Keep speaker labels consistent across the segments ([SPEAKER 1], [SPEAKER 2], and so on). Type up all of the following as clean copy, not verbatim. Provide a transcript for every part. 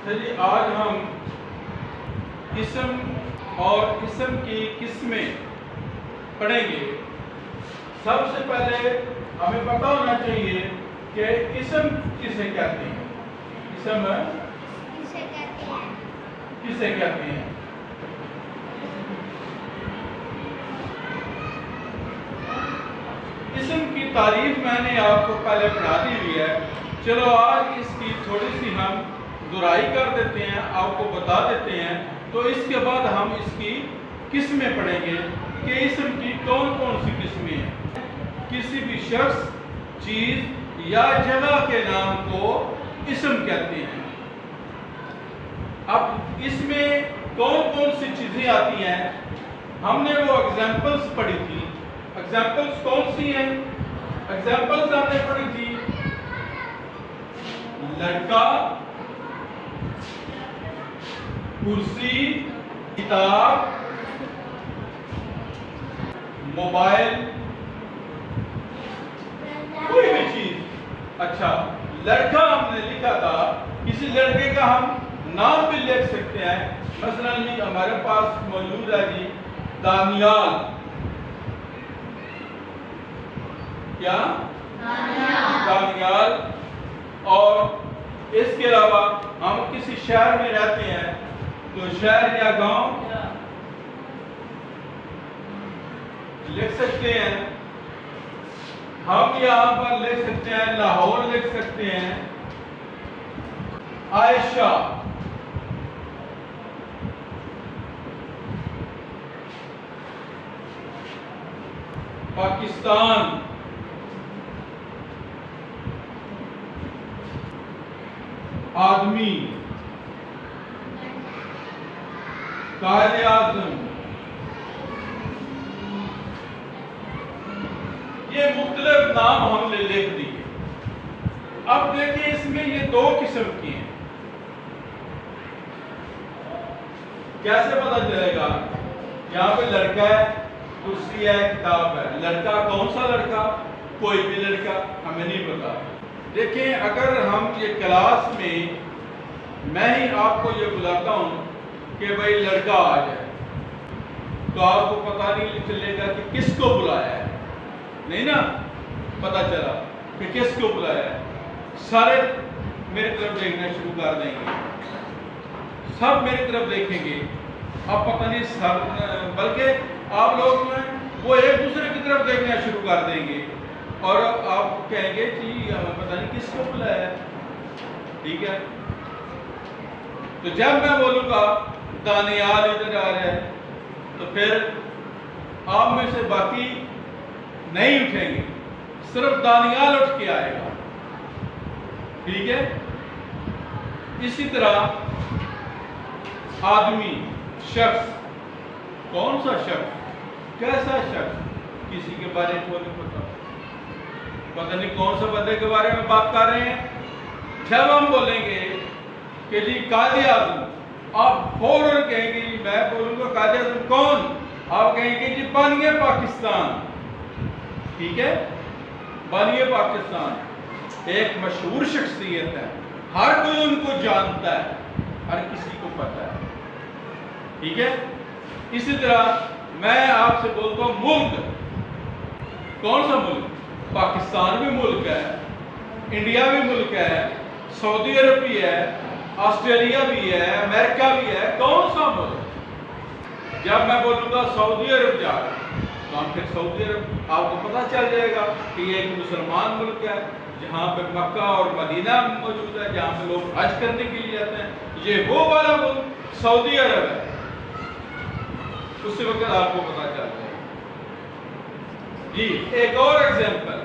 [SPEAKER 1] چلیے آج ہم اسم اور اسم کی قسمیں پڑھیں گے۔ سب سے پہلے ہمیں پتہ ہونا چاہیے کہ اسم کسے کہتے ہیں۔ اسم کسے کہتے ہیں؟ اسم کی تعریف میں نے آپ کو پہلے پڑھا دی ہوئی ہے۔ چلو آج اس کی تھوڑی سی ہم دہرائی کر دیتے ہیں، آپ کو بتا دیتے ہیں، تو اس کے بعد ہم اس کی قسمیں پڑھیں گے کہ اسم کی کون کون سی قسمیں ہیں۔ کسی بھی شخص، چیز یا جگہ کے نام کو اسم کہتے ہیں۔ اب اس میں کون کون سی چیزیں آتی ہیں؟ ہم نے وہ ایگزامپلز پڑھی تھی۔ ایگزامپلز کون سی ہیں؟ ایگزامپلز ہم نے پڑھی تھی لڑکا، کرسی، کتاب، موبائل، کوئی بھی چیز۔ اچھا، لڑکا ہم نے لکھا تھا، کسی لڑکے کا ہم نام بھی لکھ سکتے ہیں۔ مثلا جی ہمارے پاس موجود ہے جی دانیال۔ کیا؟ دانیال۔ اور اس کے علاوہ ہم کسی شہر میں رہتے ہیں تو شہر یا گاؤں لکھ سکتے ہیں۔ ہم یہاں پر لکھ سکتے ہیں لاہور، لکھ سکتے ہیں عائشہ۔ پاکستان، آدمی، قائد اعظم۔ یہ مختلف نام ہم نے لکھ دیے۔ اب دیکھیں اس میں یہ دو قسم کی ہیں۔ کیسے پتہ چلے گا؟ یہاں پہ لڑکا ہے، کرسی ہے، کتاب ہے۔ لڑکا کون سا لڑکا؟ کوئی بھی لڑکا، ہمیں نہیں پتا۔ دیکھیں اگر ہم یہ کلاس میں ہی آپ کو یہ بلاتا ہوں کہ بھائی لڑکا آ جائے، تو آپ کو پتہ نہیں چلے گا کہ کس کو بلایا ہے، نہیں نا پتہ چلا کہ کس کو بلایا ہے۔ سارے میری طرف دیکھنا شروع کر دیں گے، سب میری طرف دیکھیں گے۔ اب پتہ نہیں سب، بلکہ آپ لوگ جو ہیں وہ ایک دوسرے کی طرف دیکھنا شروع کر دیں گے اور آپ کہیں گے کہ پتہ نہیں کس کو بلایا ہے۔ ٹھیک ہے، تو جب میں بولوں گا دانیال ادھر آ رہا ہے تو پھر آپ میں سے باقی نہیں اٹھیں گے، صرف دانیال اٹھ کے آئے گا۔ ٹھیک ہے، اسی طرح آدمی، شخص، کون سا شخص، کیسا شخص، کسی کے بارے میں نہیں پتہ نہیں کون سا بندے کے بارے میں بات کر رہے ہیں۔ جب ہم بولیں گے کہ جی قائد اعظم، آپ فوراً کہیں گے جی، میں بولوں گا قائد اعظم کون، آپ کہیں گے جی بانی پاکستان۔ ٹھیک ہے، بانی پاکستان ایک مشہور شخصیت ہے، ہر کوئی ان کو جانتا ہے، ہر کسی کو پتہ ہے۔ ٹھیک ہے، اسی طرح میں آپ سے بولتا ہوں ملک، کون سا ملک؟ پاکستان بھی ملک ہے، انڈیا بھی ملک ہے، سعودی عرب بھی ہے، آسٹریلیا بھی ہے، امریکہ بھی ہے، کون سا ملک؟ جب میں بولوں گا سعودی عرب جا رہا ہے تو ہم پھر سعودی عرب، آپ کو پتہ چل جائے گا کہ یہ ایک مسلمان ملک ہے جہاں پہ مکہ اور مدینہ موجود ہے، جہاں پہ لوگ حج کرنے کے لیے جاتے ہیں۔ یہ وہ والا ملک سعودی عرب ہے، اسی وقت آپ کو پتہ چل جائے گا۔ جی ایک اور ایگزامپل،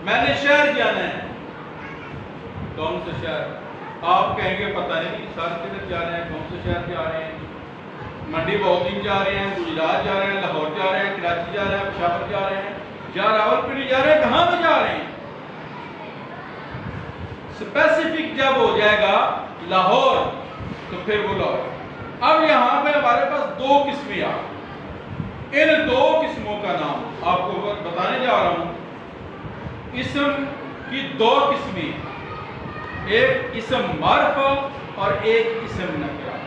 [SPEAKER 1] میں نے شہر جانا ہے، کون سا شہر؟ آپ کہیں گے پتہ نہیں سر کدھر جا رہے ہیں، کون سے شہر جا رہے ہیں؟ منڈی بہودین جا رہے ہیں، گجرات جا رہے ہیں، لاہور جا رہے ہیں، کراچی جا رہے ہیں، پشاور جا رہے ہیں، یا راولپنڈی جا رہے ہیں، کہاں پہ جا رہے ہیں؟ اسپیسیفک جب ہو جائے گا لاہور تو پھر وہ لاہور۔ اب یہاں پہ ہمارے پاس دو قسمیں آ گئی۔ ان دو قسموں کا نام آپ کو بتانے جا رہا ہوں۔ اسم کی دو قسمیں، ایک اسم معرفہ اور ایک اسم نکرہ.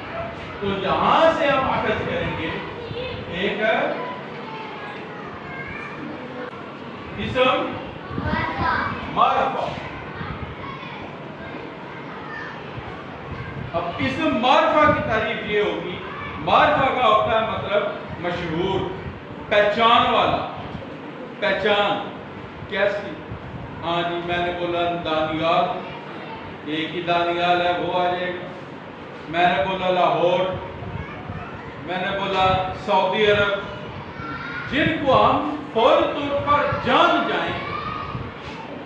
[SPEAKER 1] تو یہاں سے ہم اخذ کریں گے ایک اسم معرفہ. اب اسم معرفہ کی تعریف یہ ہوگی، معرفہ کا ہوتا ہے مطلب مشہور، پہچان والا. پہچان کیسی؟ ہاں جی میں نے بولا دانیال، ایک ہی دانیال ہے وہ آ جائے گا. میں نے بولا لاہور، میں نے بولا سعودی عرب، جن کو ہم فوری طور پر جان جائیں،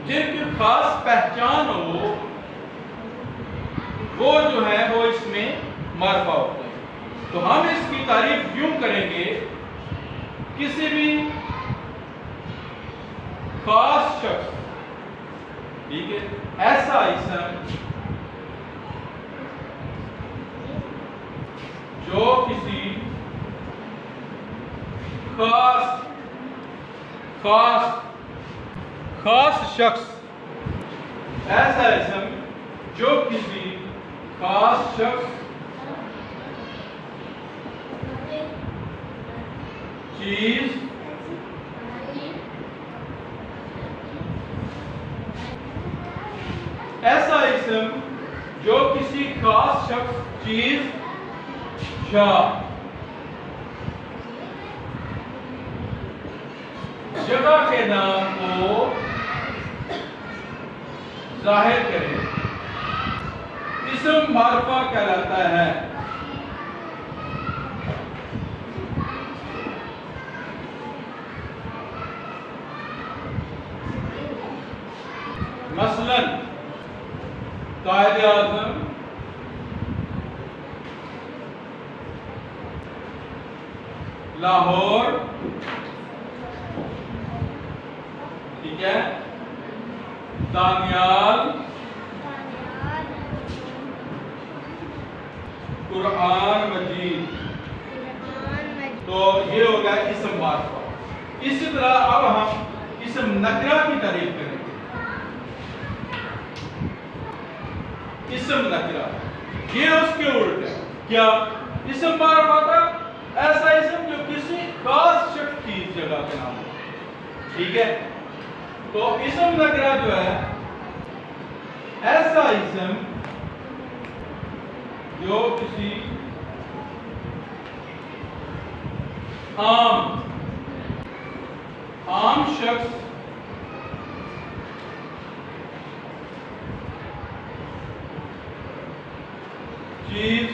[SPEAKER 1] جن کی خاص پہچان ہو، وہ جو ہے وہ اس میں معرفہ ہوتا ہے. تو ہم اس کی تعریف یوں کریں گے، کسی بھی خاص شخص، ٹھیک ہے، ایسا اسم جو کسی خاص شخص، ایسا اسم جو کسی خاص شخص، چیز، ایسا اسم جو کسی خاص شخص، چیز یا جگہ کے نام کو ظاہر کرے، اسم معرفہ کہلاتا ہے. مثلا قائد اعظم، لاہور، ٹھیک ہے، دانیال، قرآن مجید. تو یہ ہو گیا اسم معرفہ. اسی طرح اب ہم اسم نکرہ کی تعریف کریں گے. اسم نکرہ یہ اس کے الٹ ہے. کیا؟ اسم معرفہ تھا ایسا اسم جو کسی خاص شخص کی جگہ کے نام ہو، ٹھیک ہے. تو اسم نکرہ جو ہے ایسا اسم جو کسی عام شخص، چیز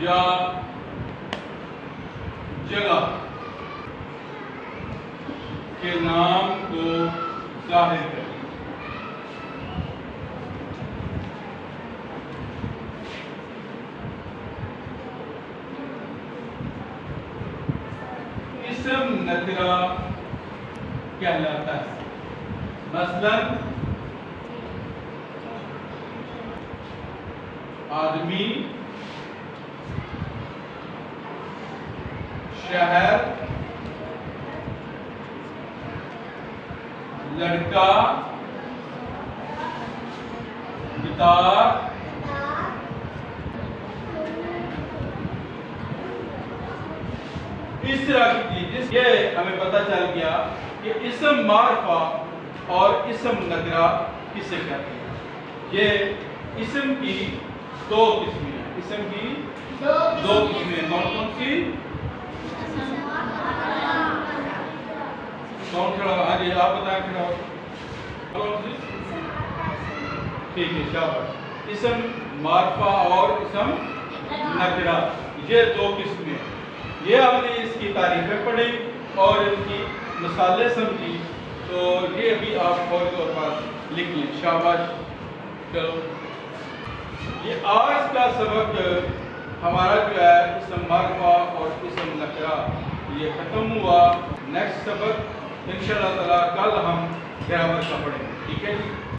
[SPEAKER 1] یا جگہ کے نام کو ظاہر کرے. اسم نکرہ کہلاتا ہے. مثلا آدمی، شہر، لڑکا، کتاب، اس طرح کی چیز. یہ ہمیں پتہ چل گیا کہ اسم معرفہ اور اسم نکرہ کسے کہتے ہیں. یہ اسم کی دو قسمیں ہیں. اسم کی دو قسمیں کون کون سی؟ کون کھڑا ہوا؟ ہاں جی آپ بتائیں کھڑا ہوا کون سی؟ ٹھیک ہے شاباش. اسم معرفہ اور اسم نکرہ یہ دو قسمیں. یہ ہم نے اس کی تعریفیں پڑھی اور ان کی مثالیں سمجھی. تو یہ بھی آپ فوری طور پر لکھ لیں. شاباش. چلو یہ آج کا سبق ہمارا جو ہے اسم معرفہ اور اسم نکرہ یہ ختم ہوا. نیکسٹ سبق انشاءاللہ تعالی کل ہم گرامر کا پڑھیں گے. ٹھیک ہے جی.